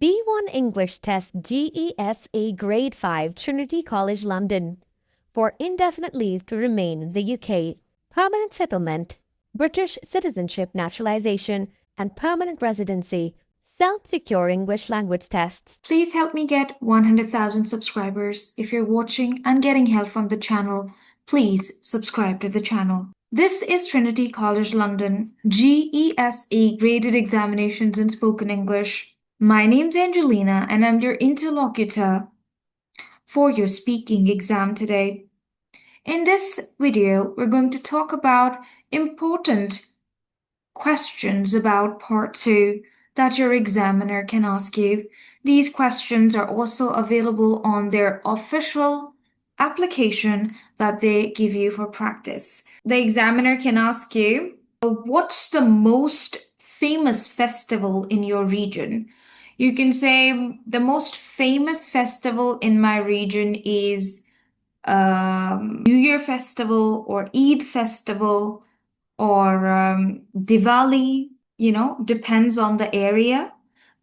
B1 English Test GESE Grade 5 Trinity College London for indefinite leave to remain in the UK, permanent settlement, British citizenship naturalisation, and permanent residency. Self-secure English language tests. Please help me get 100,000 subscribers. If you're watching and getting help from the channel, please subscribe to the channel. This is Trinity College London GESE Graded Examinations in Spoken English. My name's Angelina and I'm your interlocutor for your speaking exam today. In this video, we're going to talk about important questions about Part 2 that your examiner can ask you. These questions are also available on their official application that they give you for practice. The examiner can ask you, what's the most famous festival in your region? You can say the most famous festival in my region is New Year festival or Eid festival or Diwali, depends on the area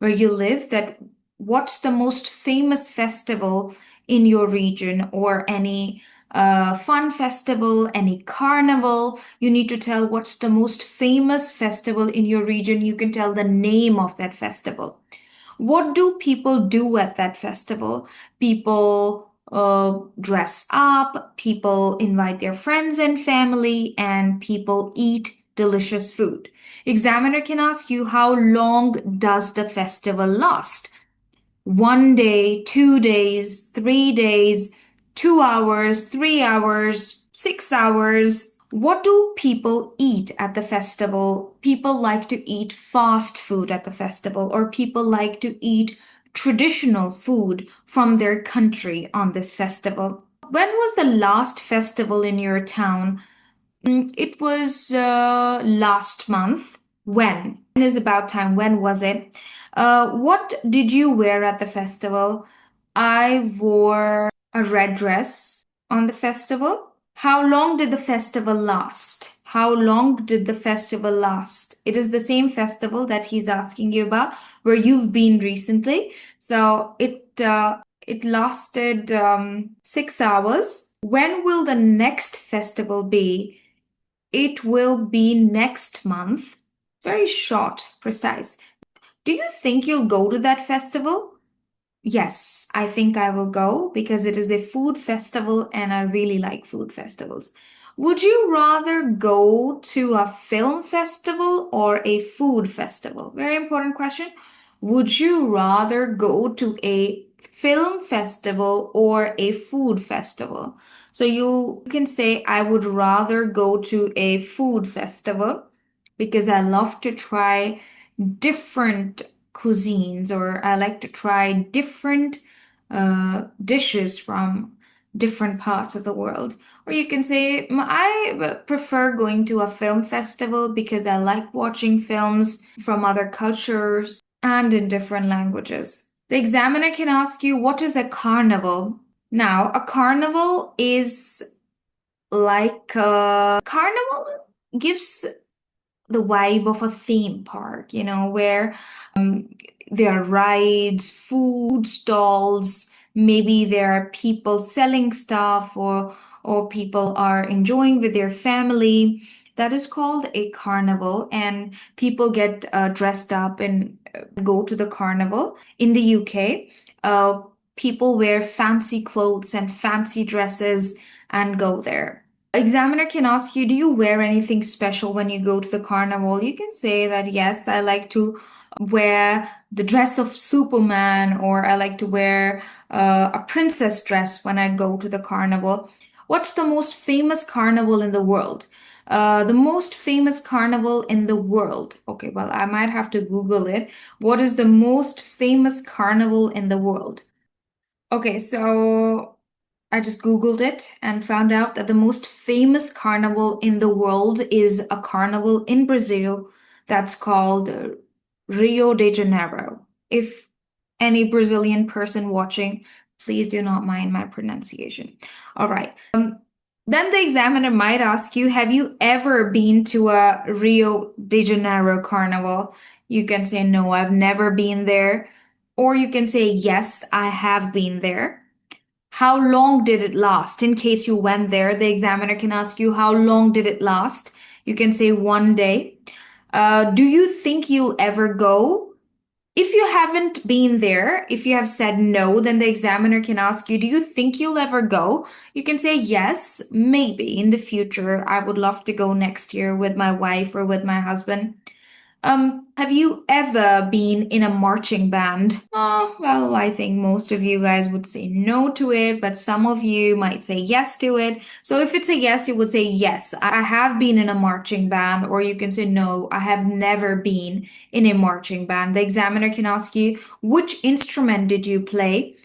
where you live, that what's the most famous festival in your region, or any fun festival, any carnival. You need to tell what's the most famous festival in your region. You can tell the name of that festival. What do people do at that festival? People dress up, people invite their friends and family, and people eat delicious food. Examiner can ask you, how long does the festival last? 1 day, 2 days, 3 days, 2 hours, 3 hours, 6 hours. What do people eat at the festival? People like to eat fast food at the festival, or people like to eat traditional food from their country on this festival. When was the last festival in your town? It was last month. When? When is about time. When was it? What did you wear at the festival? I wore a red dress on the festival. How long did the festival last? How long did the festival last? It is the same festival that he's asking you about, where you've been recently. So it lasted 6 hours. When will the next festival be? It will be next month. Very short, precise. Do you think you'll go to that festival? Yes, I think I will go because it is a food festival and I really like food festivals. Would you rather go to a film festival or a food festival? Very important question. Would you rather go to a film festival or a food festival? So you can say, I would rather go to a food festival because I love to try different cuisines, or I like to try different dishes from different parts of the world. Or you can say, I prefer going to a film festival because I like watching films from other cultures and in different languages. The examiner can ask you, what is a carnival? Now, a carnival is like a carnival gives the vibe of a theme park, where there are rides, food stalls, maybe there are people selling stuff, or people are enjoying with their family. That is called a carnival, and people get dressed up and go to the carnival. In the UK, people wear fancy clothes and fancy dresses and go there. Examiner can ask you, do you wear anything special when you go to the carnival? You can say that, yes, I like to wear the dress of Superman, or I like to wear a princess dress when I go to the carnival. What's the most famous carnival in the world? The most famous carnival in the world. Okay, well, I might have to Google it. What is the most famous carnival in the world? Okay, so I just Googled it and found out that the most famous carnival in the world is a carnival in Brazil that's called Rio de Janeiro. If any Brazilian person watching, please do not mind my pronunciation. All right. Then the examiner might ask you, have you ever been to a Rio de Janeiro carnival? You can say, no, I've never been there. or you can say, yes, I have been there. How long did it last? In case you went there, the examiner can ask you, how long did it last? You can say 1 day. Do you think you'll ever go? If you haven't been there, if you have said no, then the examiner can ask you, do you think you'll ever go? You can say, yes, maybe in the future. I would love to go next year with my wife or with my husband. Have you ever been in a marching band? Well, I think most of you guys would say no to it, but some of you might say yes to it. So if it's a yes, you would say, yes, I have been in a marching band, or you can say, no, I have never been in a marching band. The examiner can ask you, which instrument did you play?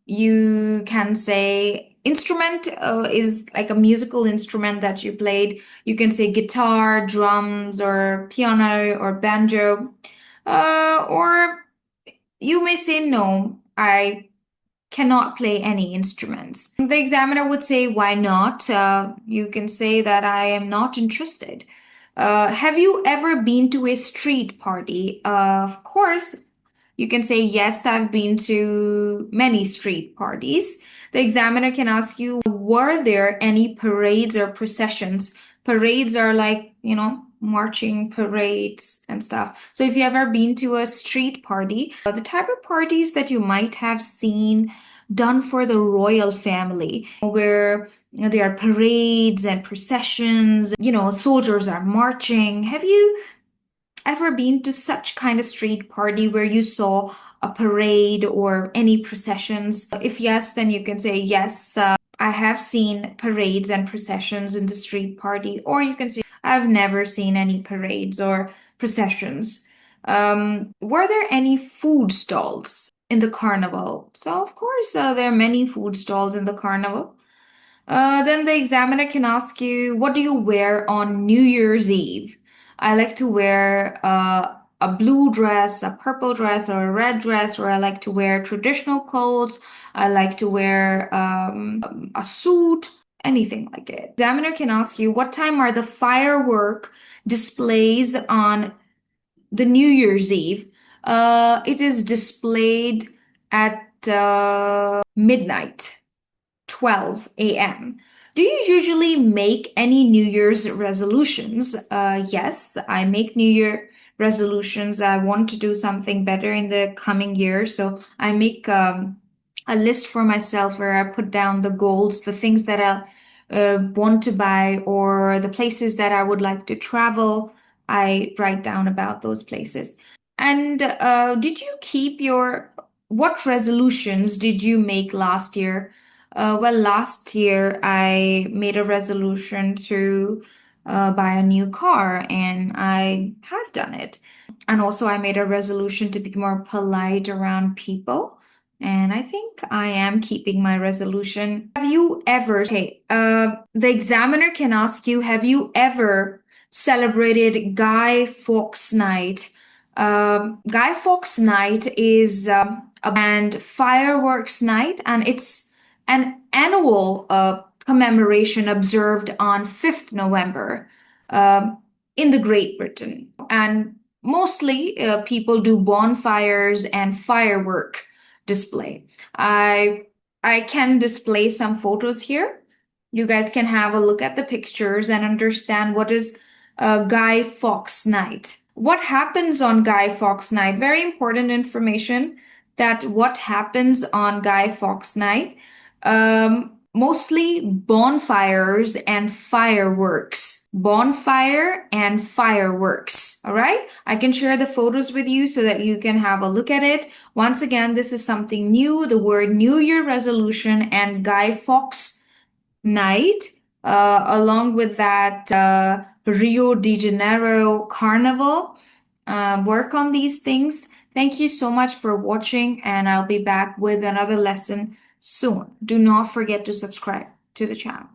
You can say instrument is like a musical instrument that you played. You can say guitar, drums, or piano, or banjo. Or you may say, no, I cannot play any instruments. The examiner would say, why not? You can say that I am not interested. Have you ever been to a street party? Of course, you can say, yes, I've been to many street parties. The examiner can ask you, were there any parades or processions? Parades are like, marching parades and stuff. So if you ever been to a street party, the type of parties that you might have seen done for the royal family, where there are parades and processions, soldiers are marching. Have you ever been to such kind of street party where you saw a parade or any processions? If yes, then you can say, yes, I have seen parades and processions in the street party. Or you can say, I've never seen any parades or processions. Were there any food stalls in the carnival? So, of course, there are many food stalls in the carnival. Then the examiner can ask you, what do you wear on New Year's Eve? I like to wear a blue dress, a purple dress, or a red dress, or I like to wear traditional clothes. I like to wear a suit, anything like it. Examiner can ask you, what time are the firework displays on the New Year's Eve? It is displayed at midnight. 12 a.m. Do you usually make any New Year's resolutions? Yes, I make New Year resolutions. I want to do something better in the coming year. So I make a list for myself where I put down the goals, the things that I want to buy, or the places that I would like to travel. I write down about those places. And did you keep what resolutions did you make last year? Well, last year I made a resolution to buy a new car, and I have done it. And also, I made a resolution to be more polite around people. And I think I am keeping my resolution. Have you ever, okay, the examiner can ask you, have you ever celebrated Guy Fawkes Night? Guy Fawkes Night is a band fireworks night, and it's an annual commemoration observed on 5th November in the Great Britain. And mostly people do bonfires and firework display. I can display some photos here. You guys can have a look at the pictures and understand what is Guy Fawkes Night. What happens on Guy Fawkes Night? Very important information that what happens on Guy Fawkes Night. Mostly bonfires and fireworks. Bonfire and fireworks. All right. I can share the photos with you so that you can have a look at it. Once again, this is something new. The word New Year resolution and Guy Fawkes Night. Along with that, Rio de Janeiro Carnival. Work on these things. Thank you so much for watching, and I'll be back with another lesson soon. Do not forget to subscribe to the channel.